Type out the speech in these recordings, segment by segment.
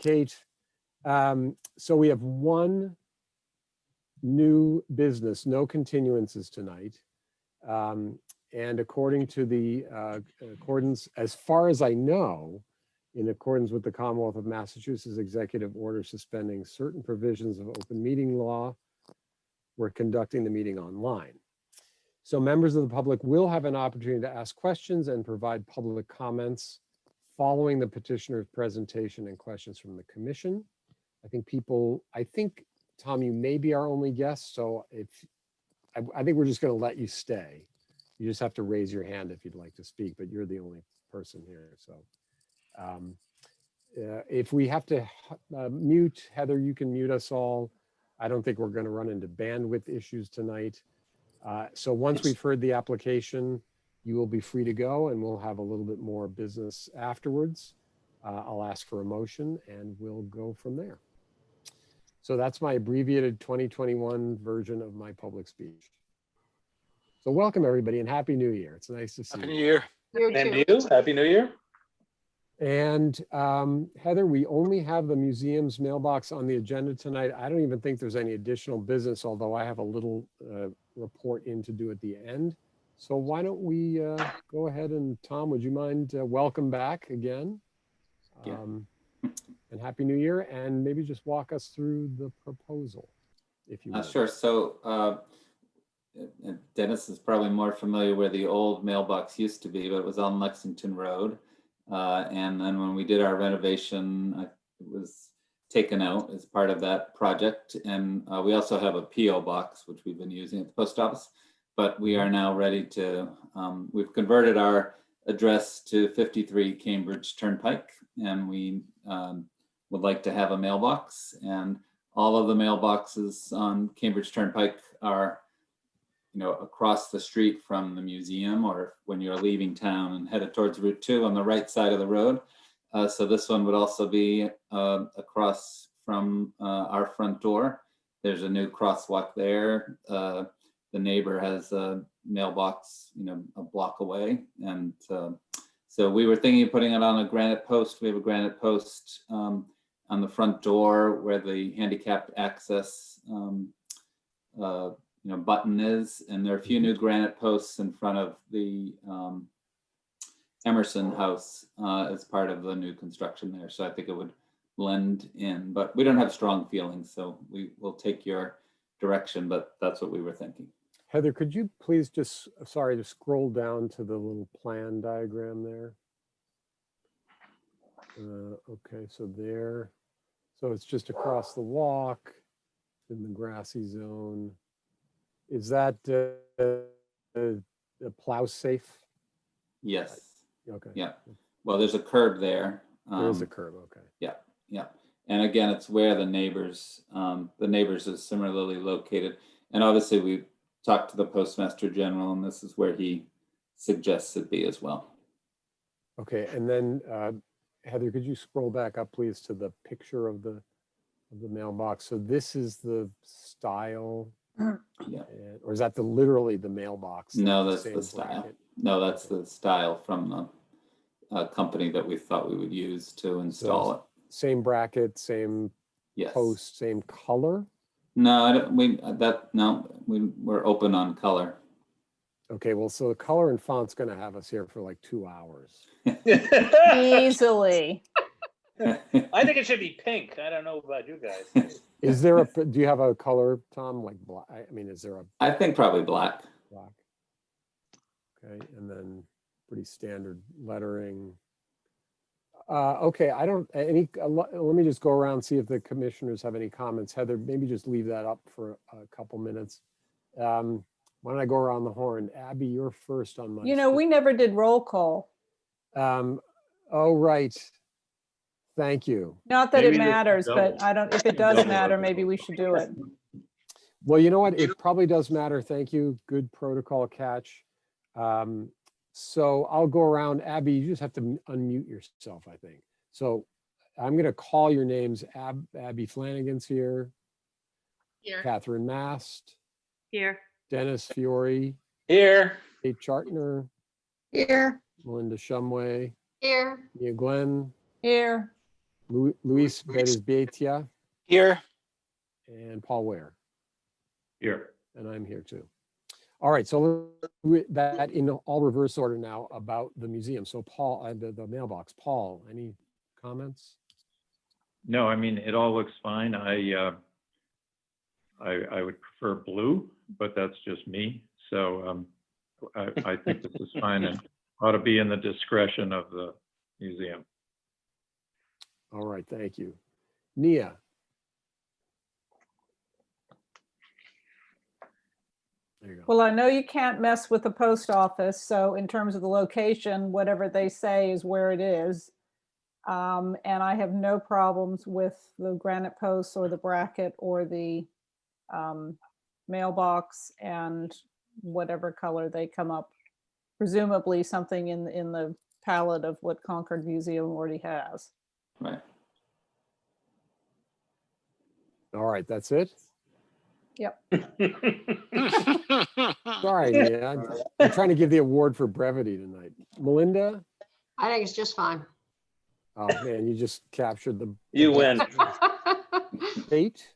Kate. So we have one new business, no continuances tonight. And according to the accordance, as far as I know, in accordance with the Commonwealth of Massachusetts executive order suspending certain provisions of open meeting law, we're conducting the meeting online. So members of the public will have an opportunity to ask questions and provide public comments following the petitioner's presentation and questions from the commission. I think, Tom, you may be our only guest, so I think we're just going to let you stay. You just have to raise your hand if you'd like to speak, but you're the only person here. So if we have to mute, Heather, you can mute us all. I don't think we're going to run into bandwidth issues tonight. So once we've heard the application, you will be free to go and we'll have a little bit more business afterwards. I'll ask for a motion and we'll go from there. So that's my abbreviated 2021 version of my public speech. So welcome everybody and Happy New Year. It's nice to see you. Happy New Year. And you, Happy New Year. And Heather, we only have the museum's mailbox on the agenda tonight. I don't even think there's any additional business, although I have a little report in to do at the end. So why don't we go ahead and Tom, would you mind welcome back again? And Happy New Year, and maybe just walk us through the proposal, if you will. Sure. So Dennis is probably more familiar where the old mailbox used to be, but it was on Lexington Road. And then when we did our renovation, it was taken out as part of that project. And we also have a PO box, which we've been using at the post office, but we are now ready to, we've converted our address to 53 Cambridge Turnpike, and we would like to have a mailbox. And all of the mailboxes on Cambridge Turnpike are across the street from the museum, or when you're leaving town and headed towards Route 2 on the right side of the road. So this one would also be across from our front door. There's a new crosswalk there. The neighbor has a mailbox, a block away. And so we were thinking of putting it on a granite post. We have a granite post on the front door where the handicapped access button is, and there are a few new granite posts in front of the Emerson house as part of the new construction there. So I think it would blend in, but we don't have strong feelings, so we will take your direction, but that's what we were thinking. Heather, could you please just scroll down to the little plan diagram there? Okay, so it's just across the walk in the grassy zone. Is that a plow safe? Yes. Okay. Yeah. Well, there's a curb there. There is a curb. Okay. Yeah. Yeah. And again, it's where the neighbors are similarly located. And obviously we talked to the Postmaster General, and this is where he suggests it be as well. Okay. And then Heather, could you scroll back up, please, to the picture of the mailbox? So this is the style. Yeah. Or is that literally the mailbox? No, that's the style. Bracket? No, that's the style from the company that we thought we would use to install it. Same bracket, same post, same color? No, we're open on color. Okay, well, so the color and font's going to have us here for like 2 hours. Easily. I think it should be pink. I don't know about you guys. Is there do you have a color, Tom, like black? I mean, is there a? I think probably black. Black. Okay, and then pretty standard lettering. Okay, let me just go around and see if the commissioners have any comments. Heather, maybe just leave that up for a couple minutes. Why don't I go around the horn? Abby, you're first on my. We never did roll call. Oh, right. Thank you. Not that it matters, but if it does matter, maybe we should do it. Well, you know what? It probably does matter. Thank you. Good protocol catch. So I'll go around. Abby, you just have to unmute yourself, I think. So I'm going to call your names. Abby Flanagan's here. Here. Catherine Mast. Here. Dennis Fiore. Here. Kate Chartner. Here. Melinda Shumway. Here. Mia Glenn. Here. Luis Beresbeitia, Here. and Paul Ware. Here. And I'm here too. All right, so that in all reverse order now about the museum. So Paul, the mailbox. Paul, any comments? No, I mean, it all looks fine. I would prefer blue, but that's just me. So I think this is fine and ought to be in the discretion of the museum. All right, thank you. Nia. There you go. Well, I know you can't mess with the post office, so in terms of the location, whatever they say is where it is. And I have no problems with the granite posts or the bracket or the mailbox and whatever color they come up. Presumably something in the palette of what Concord Museum already has. Right. All right, that's it. Yep. Sorry, Nia. I'm trying to give the award for brevity tonight. Melinda? I think it's just fine. Oh man, you just captured the You win. Kate?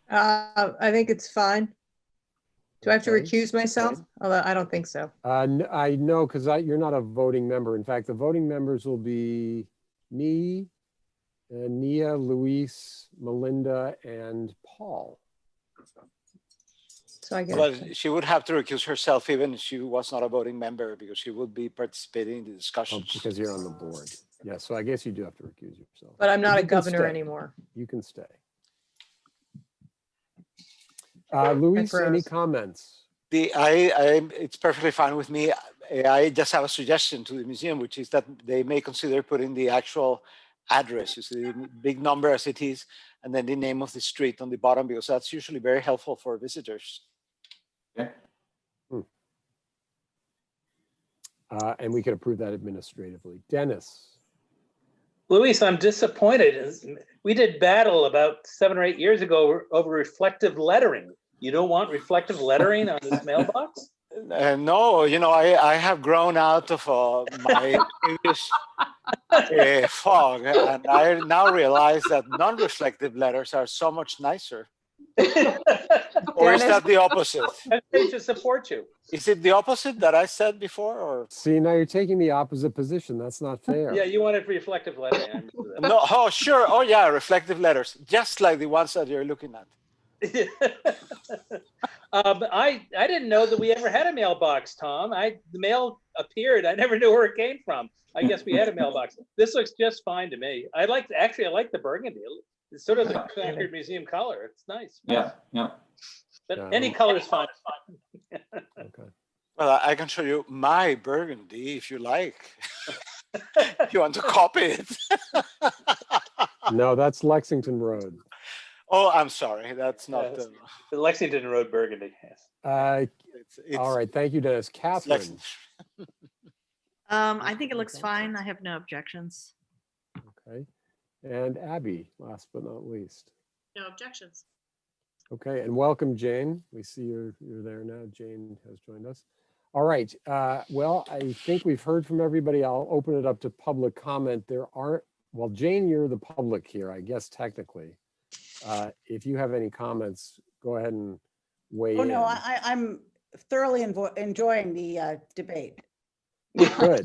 I think it's fine. Do I have to Okay. recuse myself? Although I don't think so. I know, because you're not a voting member. In fact, the voting members will be me, Nia, Luis, Melinda, and Paul. So I get Well, it. she would have to recuse herself even if she was not a voting member because she would be participating in the Oh, discussions. because you're on the board. Yeah, so I guess you do have to recuse yourself. But I'm not a You can governor stay. anymore. You can stay. Luis, any froze. comments? It's perfectly fine with me. I just have a suggestion to the museum, which is that they may consider putting the actual address, you see the big number as it is, and then the name of the street on the bottom, because that's usually very helpful for visitors. Okay. And we could approve that administratively. Dennis? Luis, I'm disappointed. We did battle about 7 or 8 years ago over reflective lettering. You don't want reflective lettering on this mailbox? No, I have grown out of my previous fog, and I now realize that non-reflective letters are so much nicer. Or is Dennis? that the opposite? I'm ready to support you. Is it the opposite that I said before, or See, now you're taking the opposite position. That's not fair. Yeah, you wanted reflective lettering. I remember that. no? Oh, sure. Oh, yeah, reflective letters, just like the ones that you're looking at. I didn't know that we ever had a mailbox, Tom. The mail appeared. I never knew where it came from. I guess we had a mailbox. This looks just fine to me. I like the burgundy. It's sort of the Concord Museum color. It's nice. Yeah, yeah. But Yeah. any color is fine. Okay. Well, I can show you my burgundy if you like. You want to copy it? No, that's Lexington Road. Oh, I'm sorry. That's not. Yes. The Lexington Road burgundy. Yes. All right, thank you, Dennis. it's Catherine? Lexington. I think it looks fine. I have no objections. Okay. And Abby, last but not least. No objections. Okay, and welcome, Jane. We see you're there now. Jane has joined us. All right. Well, I think we've heard from everybody. I'll open it up to public comment. Well, Jane, you're the public here, I guess, technically. If you have any comments, go ahead and weigh in. Oh, no, I'm thoroughly enjoying the debate. Good.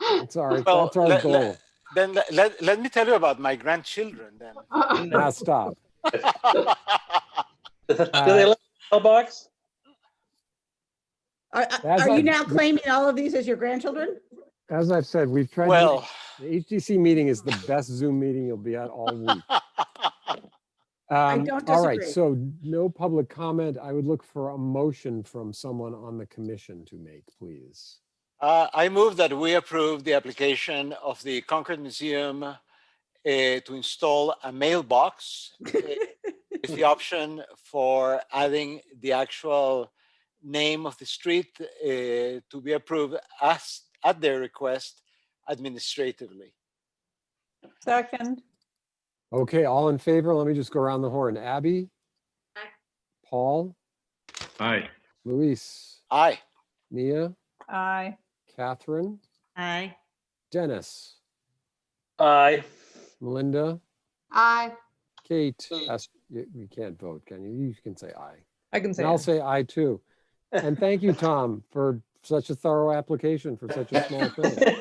That's our Well, goal. Then let me tell you about my grandchildren. Then. Now stop. Do they like the mailbox? Are you now claiming all of these as your grandchildren? As I've said, we've tried. Well, The HDC meeting is the best Zoom meeting you'll be at all week. I don't All right, disagree. so no public comment. I would look for a motion from someone on the commission to make, please. I move that we approve the application of the Concord Museum to install a mailbox with the option for adding the actual name of the street to be approved as at their request administratively. Second. Okay, all in favor? Let me just go around the horn. Abby? Aye. Paul? Aye. Luis? Aye. Nia? Aye. Catherine? Aye. Dennis? Aye. Melinda, Aye. Kate, you can't vote, can you? You can say aye. I can say. And I'll aye. say aye too. And thank you, Tom, for such a thorough application for such a small thing.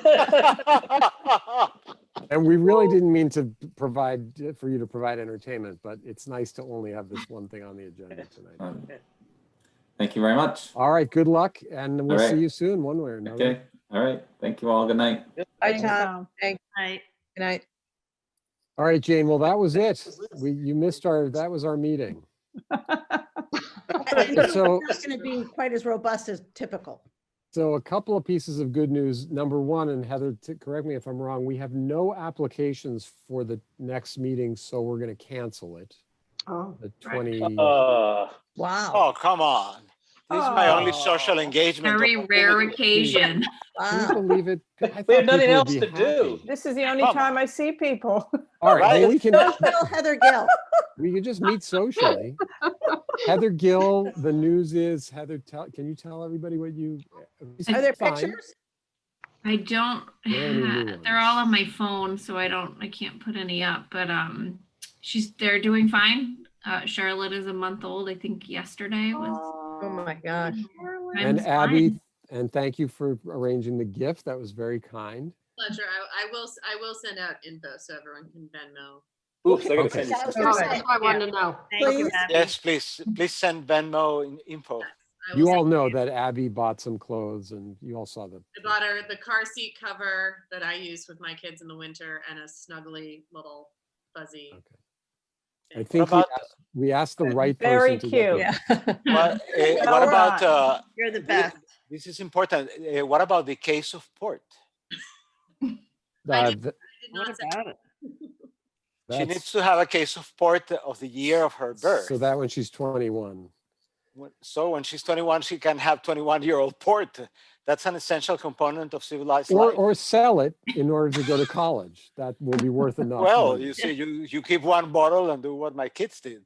And we really didn't mean to provide for you to provide entertainment, but it's nice to only have this one thing on the agenda tonight. Thank you very much. All right, good luck, and we'll All see right. you soon, one way or another. Okay. All right. Thank you all. Good night. Bye, Thanks, Tom. Tom. Aye. Good night. All right, Jane. Well, that was it. You missed that was our meeting. And So- it's not going to be quite as robust as typical. So a couple of pieces of good news. Number one, and Heather, correct me if I'm wrong, we have no applications for the next meeting, so we're going to cancel it. Oh. The 20. Wow. Oh, come on. This is my only Oh. social engagement. Very rare opportunity. occasion. Can you Wow. believe it? I We have thought nothing people would else be to do. happy. This is the only Come time on. I see people. All right, Right? well, we can Tell Heather Gill. just meet socially. Heather Gill, the news is, Heather, can you tell everybody what you? Are there Fine. pictures? I don't, We don't have any new they're ones. all on my phone, so I can't put any up, but they're doing fine. Charlotte is a month old. I think yesterday was. Oh my gosh. And time's Abby, flying. and thank you for arranging the gift. That was very kind. Pleasure. I will send out info so everyone can Venmo. Oops, I gotta Okay. send you I was some. gonna That's say, what I wanted to know. Thank you, Please? Abby. Yes, please send Venmo info. I will You send- all know that Abby bought some clothes and you all saw the. I bought her the car seat cover that I use with my kids in the winter and a snuggly little fuzzy. Okay. I thing. think about- we asked the right Very person to get cute. the- Yeah. What, No, what we're about, not. You're the thi- best. this is important. What about the case of port? I did th- What not send- about it? She that's- needs to have a case of port of the year of her birth. So that when she's 21. So when she's 21, she can have 21-year-old port. That's an essential component of civilized Or, life. or sell it in order to go to college. That will be worth enough. Well, money. you see, you keep one bottle and do what my kids did.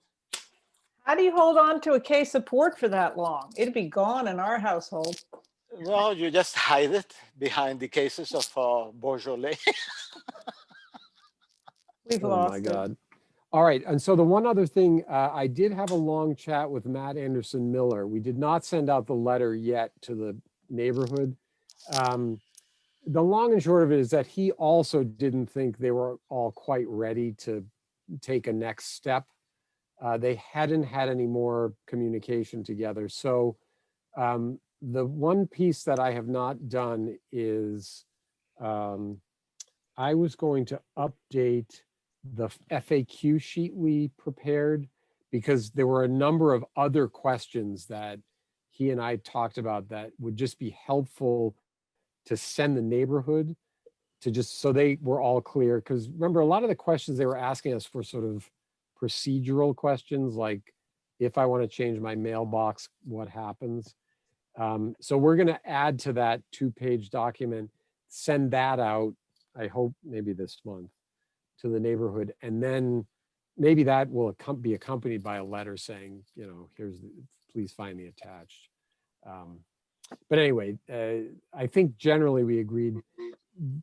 How do you hold on to a case of port for that long? It'd be gone in our household. Well, you just hide it behind the cases of Beaujolais. We've Oh lost my it. God. All right. And so the one other thing, I did have a long chat with Matt Anderson Miller. We did not send out the letter yet to the neighborhood. The long and short of it is that he also didn't think they were all quite ready to take a next step. They hadn't had any more communication together. So the one piece that I have not done is I was going to update the FAQ sheet we prepared because there were a number of other questions that he and I talked about that would just be helpful to send the neighborhood to just so they were all clear. Because remember, a lot of the questions they were asking us for sort of procedural questions like, if I want to change my mailbox, what happens? So we're going to add to that 2-page document, send that out, I hope maybe this month, to the neighborhood. And then maybe that will be accompanied by a letter saying, please find the attached. But anyway, I think generally we agreed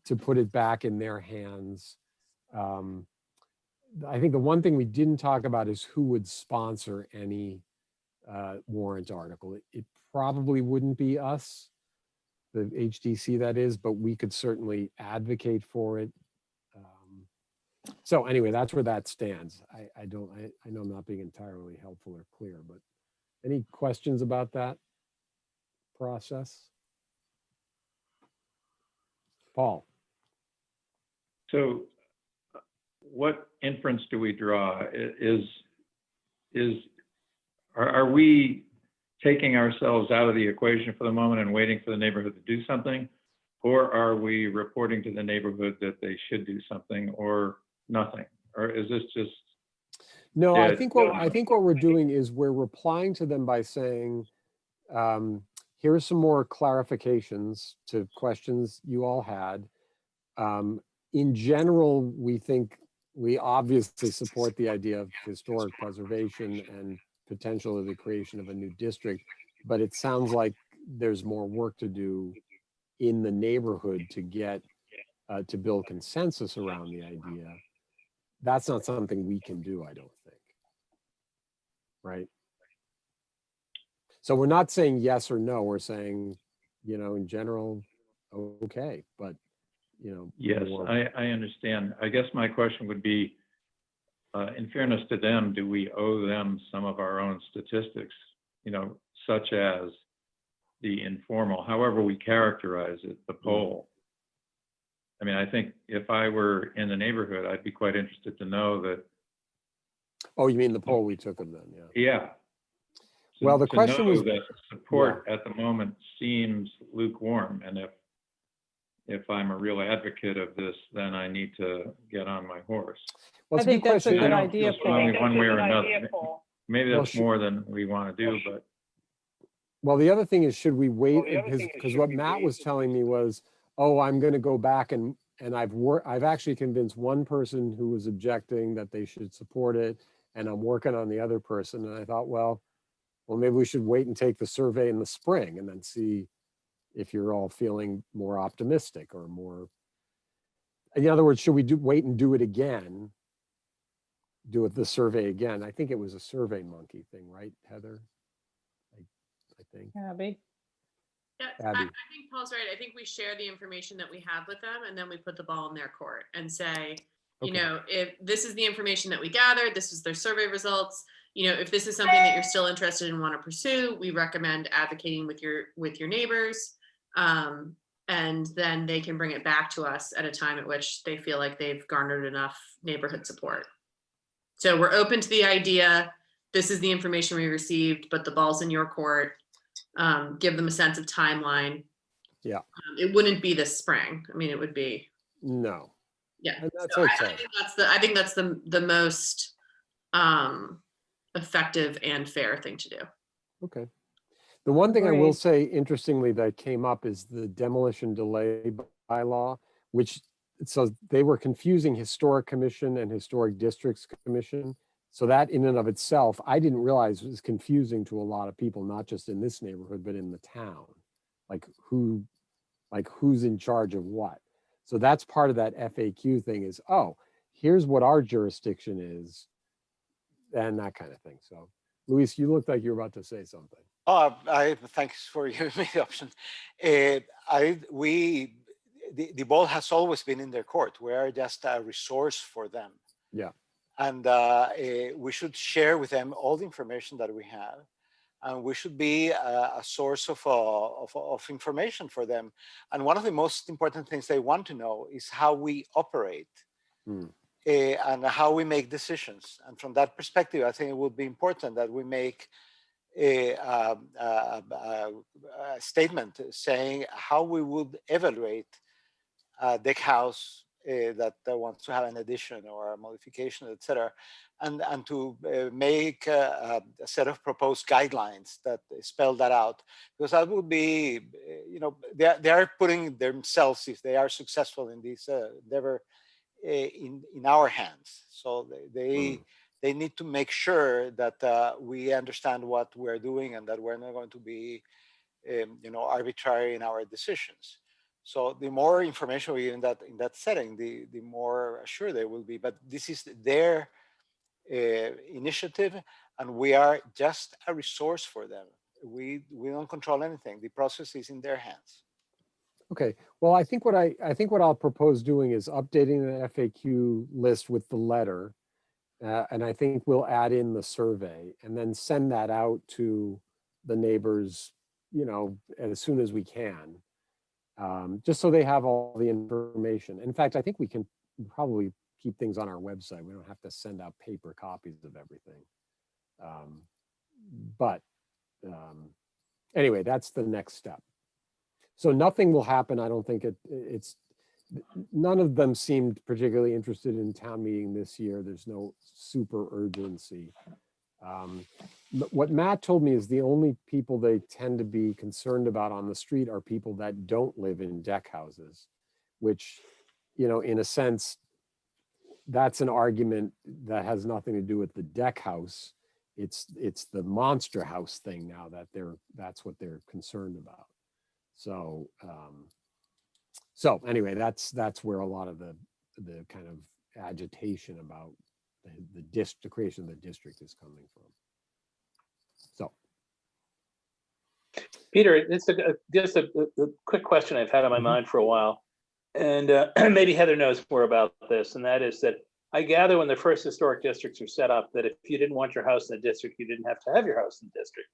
to put it back in their hands. I think the one thing we didn't talk about is who would sponsor any warrant article. It probably wouldn't be us, the HDC that is, but we could certainly advocate for it. So anyway, that's where that stands. I know I'm not being entirely helpful or clear, but any questions about that process? Paul. So what inference do we draw? Are we taking ourselves out of the equation for the moment and waiting for the neighborhood to do something? Or are we reporting to the neighborhood that they should do something or nothing? Or is this just? No, Yeah, I think what we're doing is we're replying to them by saying, here are some more clarifications to questions you all had. In general, we obviously support the idea of historic preservation and potential of the creation of a new district, but it sounds like there's more work to do in the neighborhood to get to build consensus around the idea, that's not something we can do, I don't think. Right? So we're not saying yes or no, we're saying, in general, okay, but, Yes, more- I understand. I guess my question would be, in fairness to them, do we owe them some of our own statistics, such as the informal, however we characterize it, the poll? I mean, I think if I were in the neighborhood, I'd be quite interested to know that. Oh, you mean the poll we took of them, yeah. Yeah. Well, the To question know was- that support at the moment seems lukewarm, and if I'm a real advocate of this, then I need to get on my horse. Well, I it's a good think that's a question. good I don't feel idea, strongly Paul. one way or another. Maybe Well, that's more than we want to do, but Well, the other thing is, should we wait? Because what Matt was telling me was, oh, I'm going to go back and I've actually convinced one person who was objecting that they should support it, and I'm working on the other person. And I thought, well, maybe we should wait and take the survey in the spring and then see if you're all feeling more optimistic or more. In other words, should we wait and do it again? Do it the survey again? I think it was a Survey Monkey thing, right, Heather? I think. Abby? Yeah, Abby. I think Paul's right. I think we share the information that we have with them, and then we put the ball in their court and say, Okay. if this is the information that we gathered, this is their survey results. If this is something that you're still interested in and want to pursue, we recommend advocating with your neighbors. And then they can bring it back to us at a time at which they feel like they've garnered enough neighborhood support. So we're open to the idea. This is the information we received, but the ball's in your court. Give them a sense of timeline. Yeah. It wouldn't be this spring. I mean, it would be. No. Yeah. And that's So okay. I think that's the most effective and fair thing to do. Okay. The one thing I will Agreed. say, interestingly, that came up is the demolition delay bylaw, which, so they were confusing historic commission and historic districts commission. So that in and of itself, I didn't realize was confusing to a lot of people, not just in this neighborhood, but in the town. Like who's in charge of what. So that's part of that FAQ thing is, oh, here's what our jurisdiction is, and that kind of thing. So Luis, you looked like you were about to say something. Thanks for giving me the option. The ball has always been in their court. We are just a resource for them. Yeah. And we should share with them all the information that we have. And we should be a source of information for them. And one of the most important things they want to know is how we operate. And how we make decisions. And from that perspective, I think it would be important that we make a statement saying how we would evaluate a deck house that wants to have an addition or a modification, etc., and to make a set of proposed guidelines that spell that out, because that would be, they are putting themselves, if they are successful in this endeavor, in our hands. So they need to make sure that we understand what we're doing and that we're not going to be, arbitrary in our decisions. So the more information we give in that setting, the more assured they will be. But this is their initiative, and we are just a resource for them. We don't control anything. The process is in their hands. Okay, well, I think what I'll propose doing is updating the FAQ list with the letter, and I think we'll add in the survey and then send that out to the neighbors, as soon as we can, just so they have all the information. In fact, I think we can probably keep things on our website. We don't have to send out paper copies of everything. Anyway, that's the next step. So nothing will happen. I don't think none of them seemed particularly interested in town meeting this year. There's no super urgency. What Matt told me is the only people they tend to be concerned about on the street are people that don't live in deck houses, which, in a sense, that's an argument that has nothing to do with the deck house. It's the monster house thing now that that's what they're concerned about. So So anyway, that's where a lot of the kind of agitation about the creation of the district is coming from. So. Peter, it's just a quick question I've had on my mind for a while. And maybe Heather knows more about this, and that is that I gather when the first historic districts were set up, that if you didn't want your house in the district, you didn't have to have your house in the district.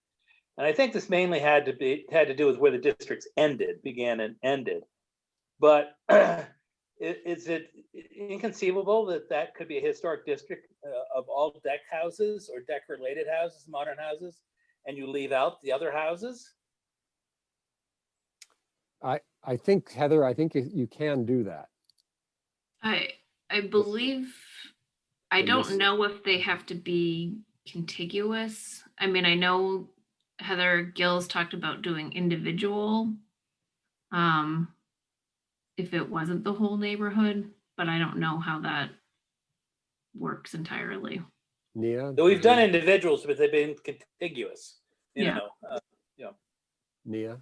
And I think this mainly had to do with where the districts began and ended. But is it inconceivable that that could be a historic district of all deck houses or deck related houses, modern houses, and you leave out the other houses? I think, Heather, I think you can do that. I believe, I And don't this- know if they have to be contiguous. I mean, I know Heather Gills talked about doing individual, if it wasn't the whole neighborhood, but I don't know how that works entirely. Nia? So we've done individuals, but they've been contiguous, you Yeah. know. Nia?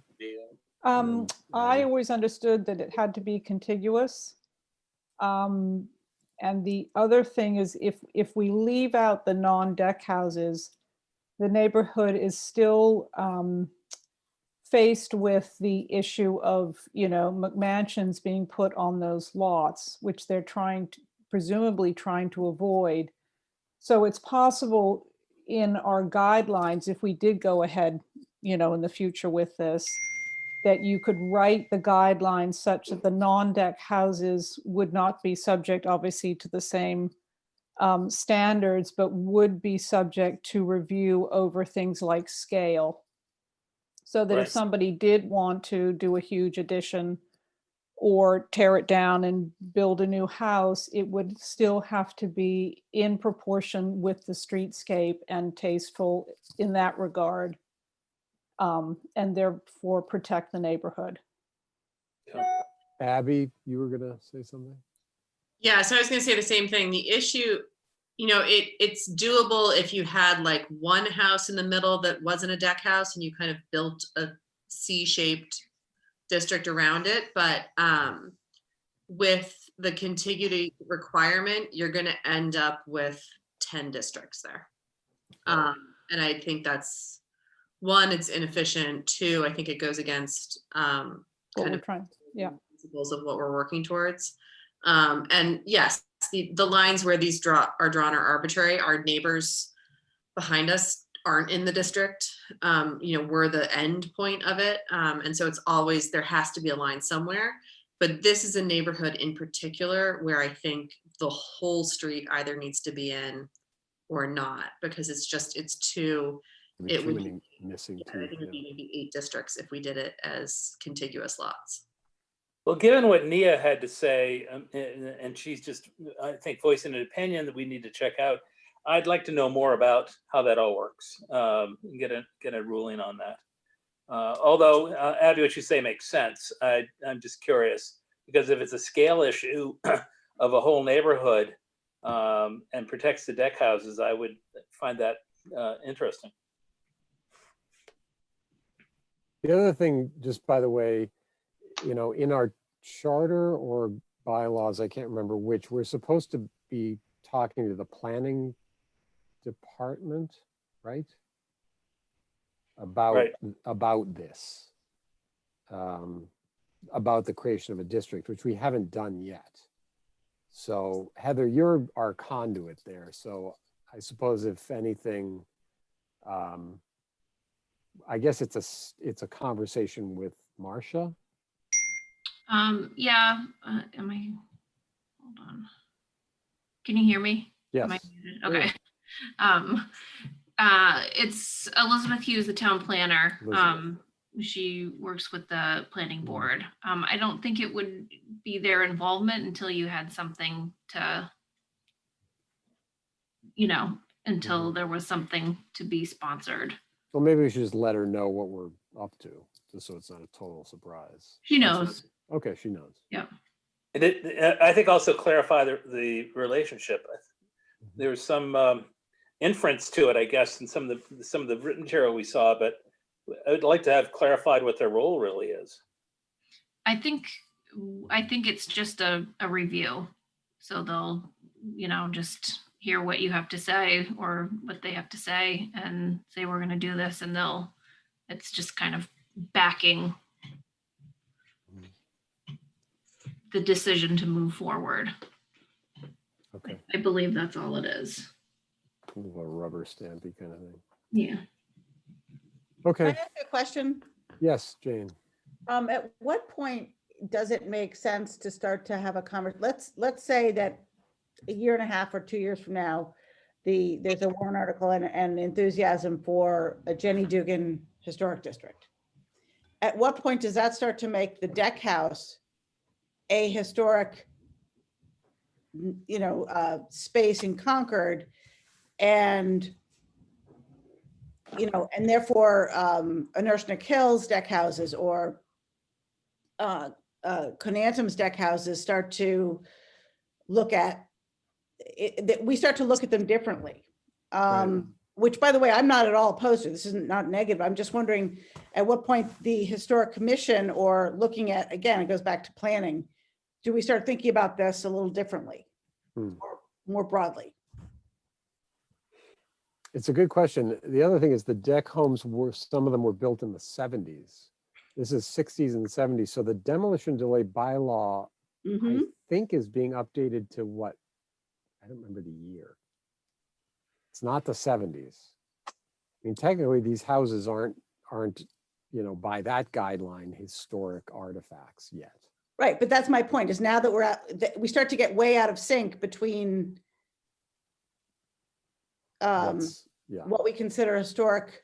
I always understood that it had to be contiguous. And the other thing is if we leave out the non-deck houses, the neighborhood is still faced with the issue of, McMansions being put on those lots, which they're presumably trying to avoid. So it's possible in our guidelines, if we did go ahead, in the future with this, that you could write the guidelines such that the non-deck houses would not be subject, obviously, to the same standards, but would be subject to review over things like scale. So that if Right. somebody did want to do a huge addition or tear it down and build a new house, it would still have to be in proportion with the streetscape and tasteful in that regard. And therefore protect the neighborhood. Abby, you were gonna say something? Yeah, so I was gonna say the same thing. The issue, it's doable if you had like one house in the middle that wasn't a deck house and you kind of built a C-shaped district around it. But with the contiguity requirement, you're gonna end up with 10 districts there. And I think that's, one, it's inefficient. Two, I think it goes against What kind we're of trying, yeah. principles of what we're working towards. And yes, the lines where these are drawn are arbitrary. Our neighbors behind us aren't in the district. We're the end point of it. And so it's always, there has to be a line somewhere. But this is a neighborhood in particular where I think the whole street either needs to be in or not, because it's too, it would be missing I too. think it would be maybe 8 districts if we did it as contiguous lots. Well, given what Nia had to say, and she's just, I think, voicing an opinion that we need to check out, I'd like to know more about how that all works, and get a ruling on that. Although, Abby, what you say makes sense. I'm just curious, because if it's a scale issue of a whole neighborhood and protects the deck houses, I would find that interesting. The other thing, just by the way, in our charter or bylaws, I can't remember which, we're supposed to be talking to the planning department, right? About this, about the creation of a district, which we haven't done yet. So Heather, you're our conduit there. So I suppose if anything, I guess it's a conversation with Marcia. Yeah, am I, hold on. Can you hear me? Yes. Am I muted? Okay. It's Elizabeth Hughes, the town planner. Elizabeth. She works with the planning board. I don't think it would be their involvement until you had something to, until there was something to be sponsored. Well, maybe we should just let her know what we're up to, just so it's not a total surprise. She knows. Okay, she knows. Yeah. And I think also clarify the relationship. There was some inference to it, I guess, in some of the written material we saw, but I would like to have clarified what their role really is. I think I think it's just a review. So they'll, just hear what you have to say or what they have to say and say, we're going to do this. And it's just kind of backing the decision to move forward. Okay. I believe that's all it is. A little rubber stampy kind of thing. Yeah. Can I Okay. ask you a question? Yes, Jane. At what point does it make sense to start to have a conversation? Let's say that a year and a half or 2 years from now, there's a warrant article and enthusiasm for a Jenny Dugan Historic District. At what point does that start to make the deck house a historic, space in Concord, and therefore Anersnick Hills deck houses or Conantum's deck houses start to look at it, we start to look at them differently. Right. Which, by the way, I'm not at all opposed to. This isn't not negative. I'm just wondering at what point the Historic Commission, or looking at, again, it goes back to planning, do we start thinking about this a little differently or more broadly? It's a good question. The other thing is the deck homes some of them were built in the 70s. This is 60s and 70s. So the demolition delay bylaw, I think, is being updated to what? I don't remember the year. It's not the 70s. I mean, technically these houses aren't, by that guideline, historic artifacts yet. Right, but that's my point, is now that we start to get way out of sync between what we consider historic.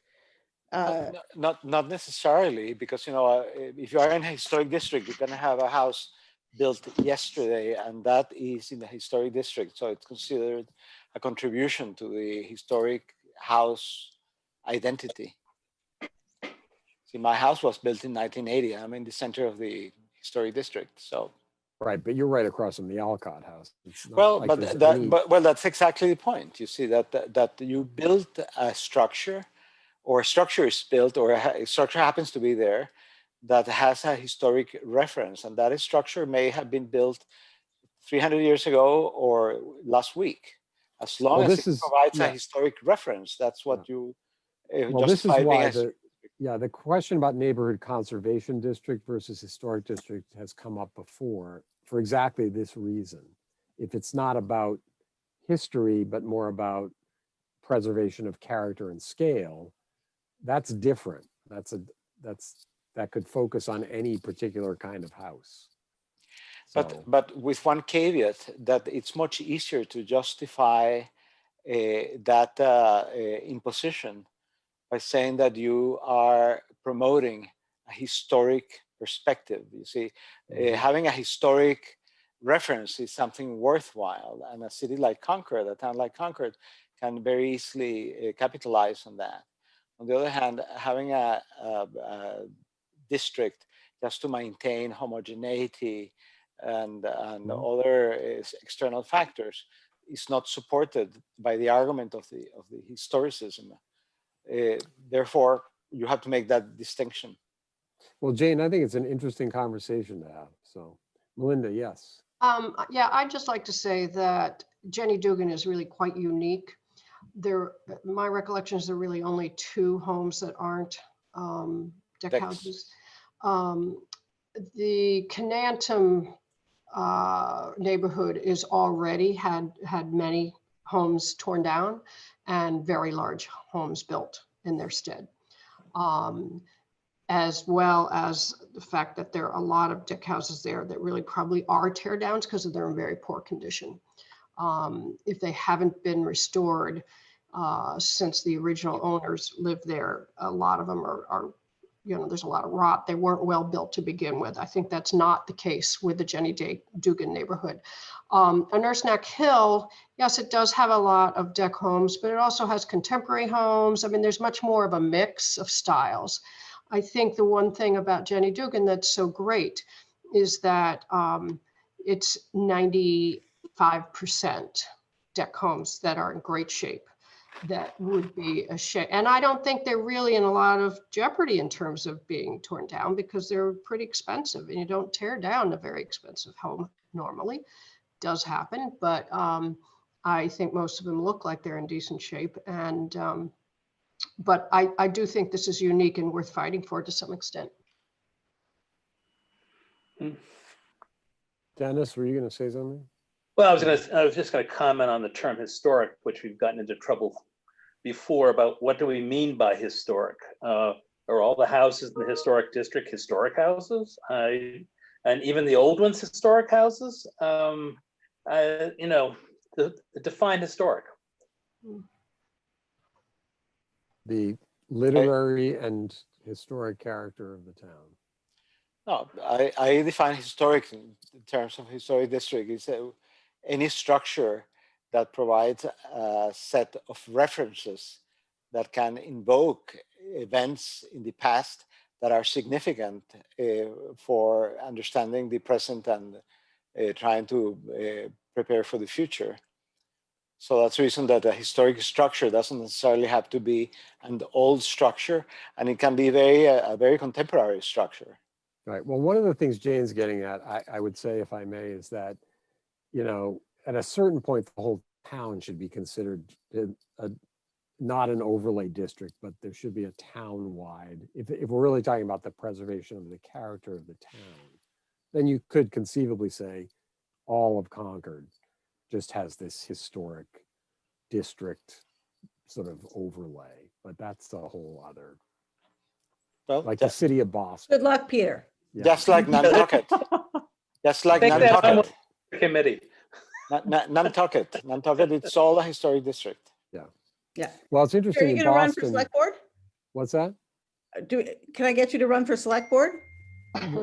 Not necessarily, because if you are in a historic district, you're going to have a house built yesterday, and that is in the historic district, so it's considered a contribution to the historic house identity. See, my house was built in 1980. I'm in the center of the historic district, so. Right, but you're right across from the Alcott house. Well, like that's exactly the point. You see that you build a structure, or a structure is built, or a structure happens to be there that has a historic reference, and that structure may have been built 300 years ago or last week. As long as it provides a historic reference, that's what you this is why the question about neighborhood conservation district versus historic district has come up before for exactly this reason. If it's not about history, but more about preservation of character and scale, that's different. That could focus on any particular kind of house. But with one caveat, that it's much easier to justify that imposition by saying that you are promoting a historic perspective. You see, having a historic reference is something worthwhile, and a city like Concord, a town like Concord, can very easily capitalize on that. On the other hand, having a district just to maintain homogeneity and other external factors is not supported by the argument of the historicism. Therefore, you have to make that distinction. Well, Jane, I think it's an interesting conversation to have. So, Melinda, yes. Yeah, I'd just like to say that Jenny Dugan is really quite unique. My recollection is there are really only 2 homes that aren't deck houses. The Conantum neighborhood is already had many homes torn down and very large homes built in their stead, as well as the fact that there are a lot of deck houses there that really probably are tear downs because they're in very poor condition. If they haven't been restored since the original owners lived there, a lot of them are there's a lot of rot. They weren't well built to begin with. I think that's not the case with the Jenny Dugan neighborhood. Anersnick Hill, yes, it does have a lot of deck homes, but it also has contemporary homes. I mean, there's much more of a mix of styles. I think the one thing about Jenny Dugan that's so great is that it's 95% deck homes that are in great shape. that would be a shame. And I don't think they're really in a lot of jeopardy in terms of being torn down because they're pretty expensive and you don't tear down a very expensive home normally. Does happen, but I think most of them look like they're in decent shape. And but I do think this is unique and worth fighting for to some extent. Dennis, were you going to say something? Well, I was just going to comment on the term historic, which we've gotten into trouble before about what do we mean by historic? Are all the houses in the historic district historic houses? And even the old ones historic houses? You know, define historic. The literary and historic character of the town. No, I define historic in terms of historic district. It's any structure that provides a set of references that can invoke events in the past that are significant for understanding the present and trying to prepare for the future. So that's the reason that a historic structure doesn't necessarily have to be an old structure, and it can be a very contemporary structure. Right. Well, one of the things Jane's getting at, I would say, if I may, is that, you know, at a certain point, the whole town should be considered not an overlay district, but there should be a town-wide. If we're really talking about the preservation of the character of the town, then you could conceivably say all of Concord just has this historic district sort of overlay, but that's a whole other, Well, like the city of Boston. Good luck, Peter. Yeah. just like Nantucket. Just like Take that on Nantucket. with committee. Nantucket. Nantucket, it's all a historic district. Yeah. Well, it's Are interesting you in going to run for Boston. select board? What's that? Can I get you to run for select board?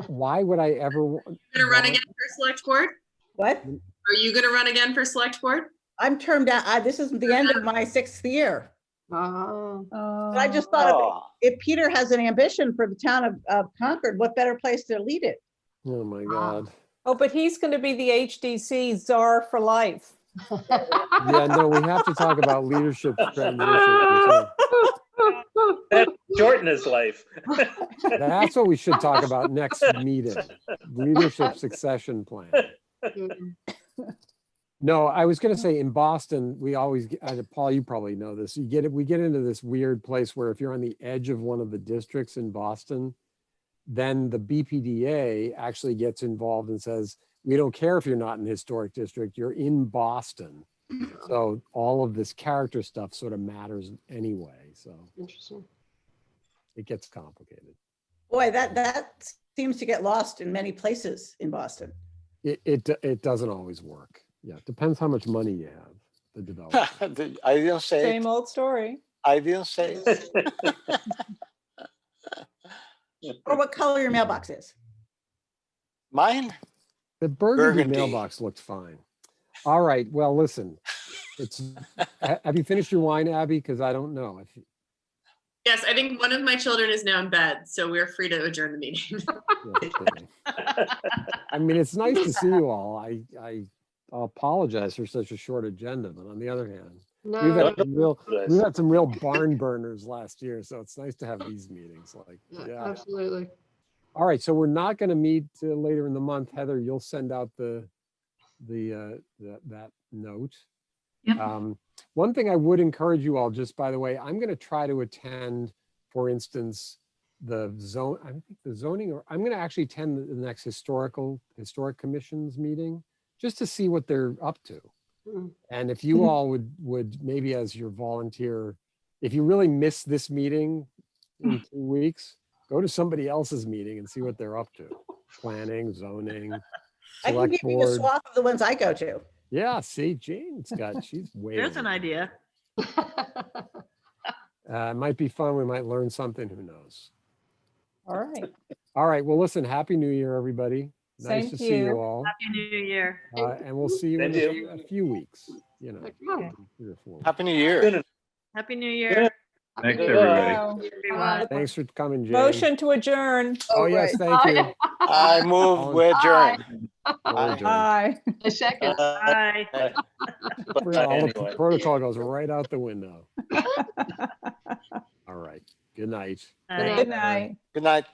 Why would I ever? Gonna run again for select board? What? Are you gonna run again for select board? I'm termed out. This is the end of my 6th year. Oh, But I just thought Oh, if Peter has an ambition for the town of Concord, what better place to lead it? Oh my God. Oh, but he's going to be the HDC czar for life. Yeah, no, we have to talk about leadership transition. That shorten his life. That's what we should talk about next meeting. Leadership succession plan. No, I was going to say in Boston, we always, Paul, you probably know this. We get into this weird place where if you're on the edge of one of the districts in Boston, then the BPDA actually gets involved and says, we don't care if you're not in the historic district, you're in Boston. So all of this character stuff sort of matters anyway. So interesting. it gets complicated. Boy, that seems to get lost in many places in Boston. It doesn't always work. Yeah, depends how much money you have, the developer. I didn't say Same it. old story. I didn't say it. Or what color your mailbox is. Mine? The burgundy Burgundy. mailbox looked fine. All right, well, listen, have you finished your wine, Abby? Because I don't know. Yes, I think one of my children is now in bed, so we're free to adjourn the meeting. I mean, it's nice to see you all. I apologize for such a short agenda, but on the other hand, we've had some real barn burners last year, so it's nice to have these meetings. Like, yeah, Absolutely. All right, so we're not going to meet later in the month. Heather, you'll send out that note. Yep. One thing I would encourage you all, just by the way, I'm going to try to attend, for instance, I think the zoning, or I'm going to actually attend the next historic commissions meeting just to see what they're up to. And if you all would maybe as your volunteer, if you really miss this meeting in 2 weeks, go to somebody else's meeting and see what they're up to. Planning, zoning, I can select give you a board. swath of the ones I go to. Yeah, see, she's way. There's an over idea. there. It might be fun. We might learn something. Who knows? All right. All right. Well, listen, Happy New Year, everybody. Nice Same to to see you you. all. Happy New Year. And we'll see you in Thank you. a few weeks, you know, Okay. 3 or 4 weeks. Happy New Year. Happy New Year, Thanks, Good. everybody. Wow. everyone. Thanks for coming, Jane. Motion to adjourn. Oh, yes, thank you. I move we adjourn. We're adjourned. Aye. A second. Bye. All the protocol goes right out the window. All right. Good night. Good Good night. Good night.